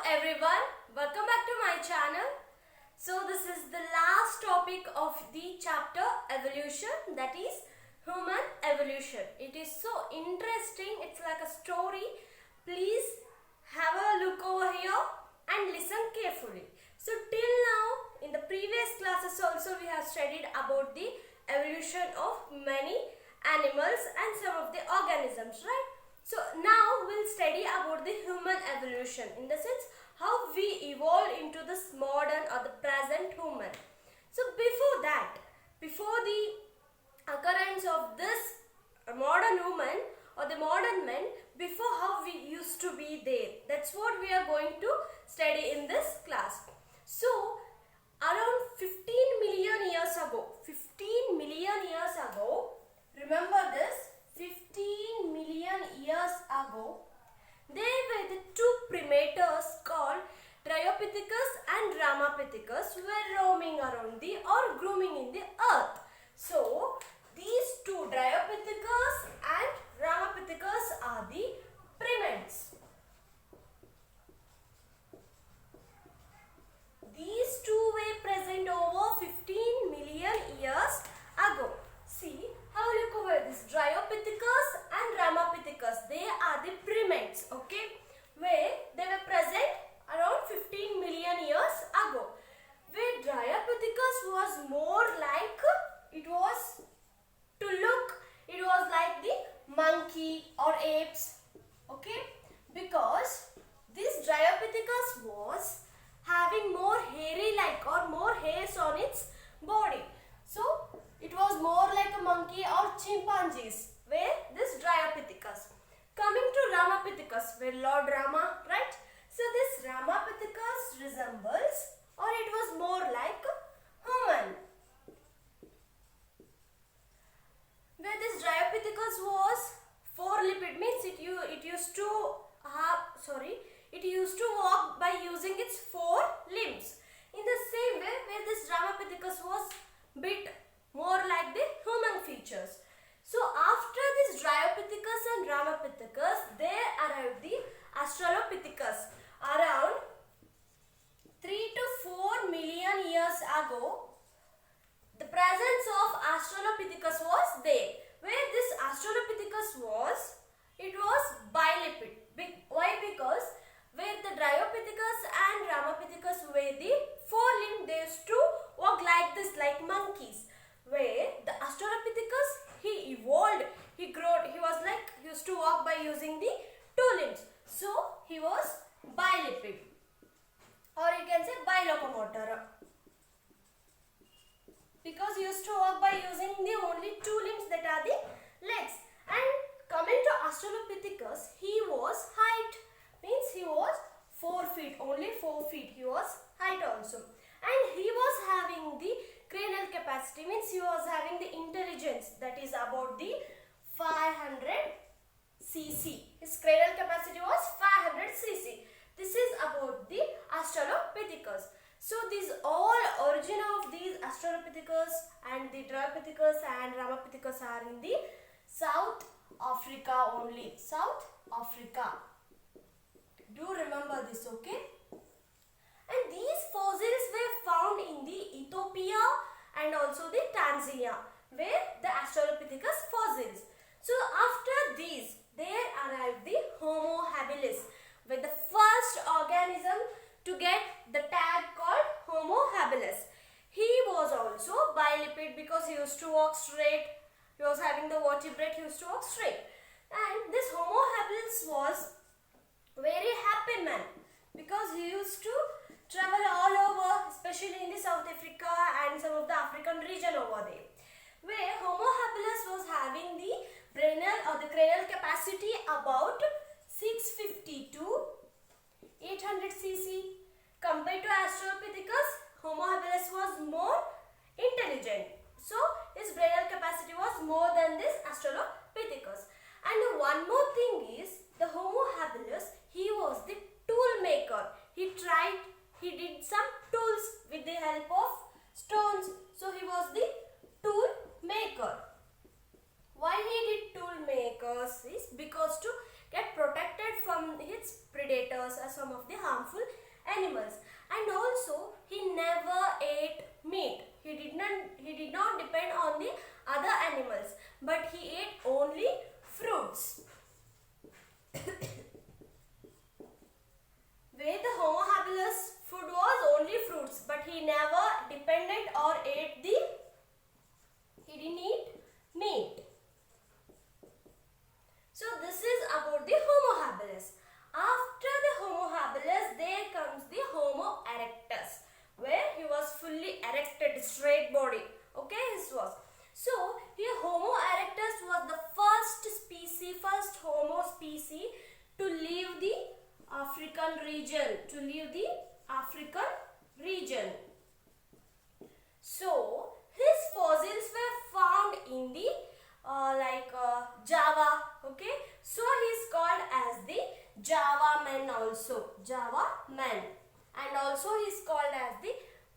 everyone, welcome back to my channel. So this is the last topic of the chapter evolution, that is human evolution. It is so interesting, it's like a story. Please have a look over here and listen carefully. So till now in the previous classes also we have studied about the evolution of many animals and some of the organisms, right? So now we'll study about the human evolution, in the sense how we evolved into this modern or the present human. So before the occurrence of this modern human or the modern men, before how we used to be there, that's what we are going to study in this class. So around 15 million years ago, remember this, 15 million years ago, there were the two primators called Dryopithecus and Ramapithecus were roaming around or grooming in the earth. So these two, Dryopithecus and Ramapithecus, are the primates. These two were present over 15 million years ago. See, have a look over this. Dryopithecus and Ramapithecus, they are the primates, okay, where they were present around 15 million years ago. Where Dryopithecus was more like, it was like the monkey or apes, okay, because this Dryopithecus was having more hairy like or more hairs on its body. So it was more like a monkey or chimpanzees, where this Dryopithecus. Coming to Ramapithecus, where Lord Rama, right? So this Ramapithecus resembles, or it was more like human. Where this Dryopithecus was four-limbed, means it used to walk by using its four limbs. In the same way, where this Ramapithecus was bit more like the human features. So after this Dryopithecus and Ramapithecus, there arrived the Australopithecus around 3 to 4 million years ago. The presence of Australopithecus was there. Where this Australopithecus was, it was biliped. Why? Because where the Dryopithecus and Ramapithecus were the four-limbed, they used to walk like this, like monkeys. Where the Australopithecus, he evolved, he used to walk by using the two limbs. So he was biliped, or you can say bilocomotor, because he used to walk by using the only two limbs, that are the legs. And coming to Australopithecus, he was height, means he was 4 feet, only 4 feet he was height also. And he was having the cranial capacity, means he was having the intelligence, that is about the 500 cc. His cranial capacity was 500 cc. This is about the Australopithecus. So these all origin of these Australopithecus and the Dryopithecus and Ramapithecus are in the South Africa only. South Africa. Do remember this, okay? And these fossils were found in the Ethiopia and also the Tanzania, where the Australopithecus fossils. So after these, there arrived the Homo habilis, with the first organism to get the tag called Homo habilis. He was also biliped because he used to walk straight. He was having the vertebrate, he used to walk straight. And this Homo habilis was very happy man, because he used to travel all over, especially in the South Africa and some of the African region over there, where Homo habilis was having the cranial capacity about 650 to 800 cc. Compared to Australopithecus, Homo habilis was more intelligent. So his cranial capacity was more than this Australopithecus. And one more thing is, the Homo habilis, he was the tool maker. He did some tools with the help of stones. So he was the tool maker. Why he did tool makers is because to get protected from his predators or some of the harmful animals. And also he never ate meat. He did not depend on the other animals, but he ate only fruits. Where the Homo habilis food was only fruits, but he never depended or ate the, he didn't eat meat. So this is about the Homo habilis. After the Homo habilis, there comes the Homo erectus, where he was fully erected, straight body. Okay, this was. So here Homo erectus was the first Homo species to leave the African region. So his fossils were found in the Java. Okay, so he is called as the Java man also. Java man, and also he is called as the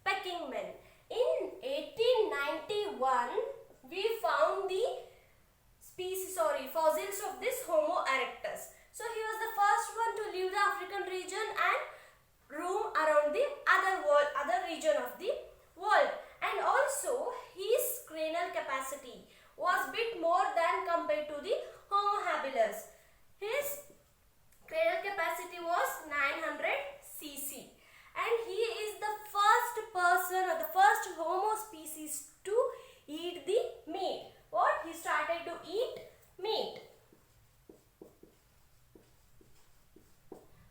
Peking man. In 1891, we found the fossils of this Homo erectus. So he was the first one to leave the African region and roam around the other region of the world. And also his cranial capacity was bit more than compared to the Homo habilis. His cranial capacity was 900 cc, and he is the first person or the first Homo species to eat the meat. What? He started to eat meat.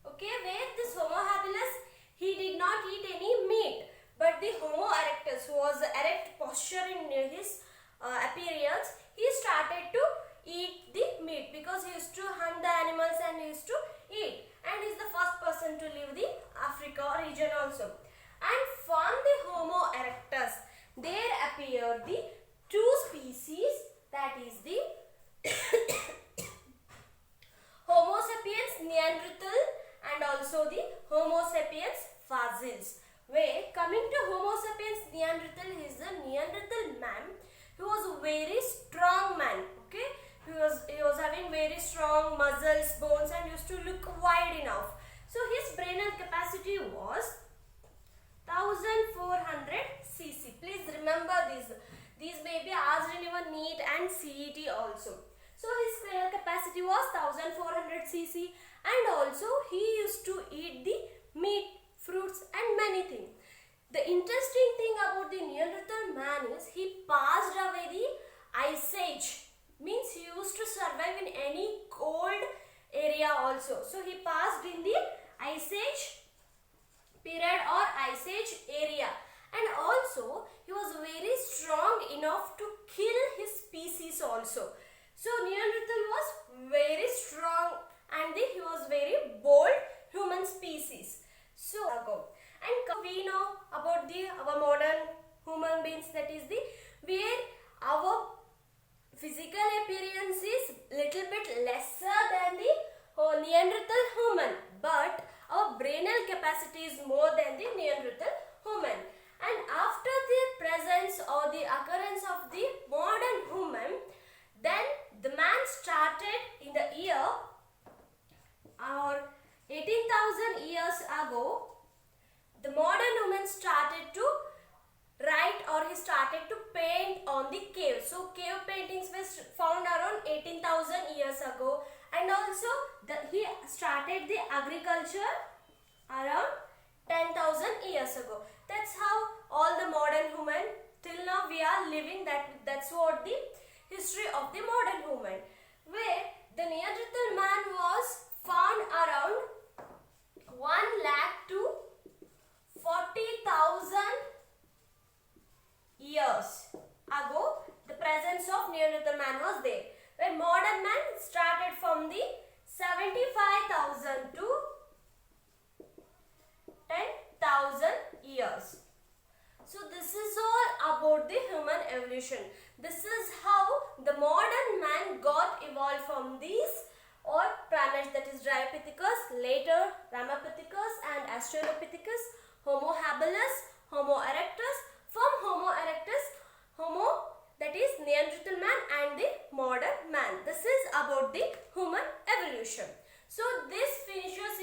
Okay, where this Homo habilis, he did not eat any meat, but the Homo erectus, who was erect posture in his appearance, he started to eat the meat because he used to hunt the animals and he used to eat, and he is the first person to leave the Africa region also. And from the Homo erectus, there appeared the two species, that is the Homo sapiens Neanderthal and also the Homo sapiens fossils. Where coming to Homo sapiens Neanderthal, he is a Neanderthal man. He was a very strong man. Okay, he was having very strong muscles, bones, and used to look wide enough. So his brainal capacity was 1400 cc. Please remember this. These may be asked in your NEET and CET also. So his cranial capacity was 1400 cc, and also he used to eat the meat, fruits, and many things. The interesting thing about the Neanderthal man is he passed away the Ice Age. Means he used to survive in any cold area also. So he passed in the Ice Age period or Ice Age area. And also he was very strong enough to kill his species also. So Neanderthal was very strong and he was very bold human species. So and we know about our modern human beings, that is where our physical appearance is little bit lesser than the Neanderthal human, but our brainal capacity is more than the Neanderthal human. And after the presence or the occurrence of the modern human, then the man started in the year or 18,000 years ago. The modern human started to write, or he started to paint on the cave. So cave paintings were found around 18,000 years ago, and also he started the agriculture around 10,000 years ago. That's how all the modern human till now we are living. That's what the history of the modern human, where the Neanderthal man was found around 1 lakh to 40,000 years ago. The presence of Neanderthal man was there, where modern man started from the 75,000 to 10,000 years. So this is all about the human evolution. This is how the modern man got evolved from these or primates, that is Dryopithecus, later Ramapithecus and Australopithecus, Homo habilis, Homo erectus. From Homo erectus, that is Neanderthal man, and the modern man. This is about the human evolution. So this finishes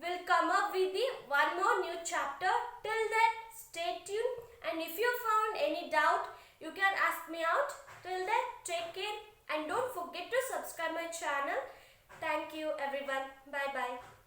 will come up with the one more new chapter. Till then, stay tuned, and if you found any doubt, you can ask me out. Till then, take care and don't forget to subscribe my channel. Thank you everyone. Bye bye.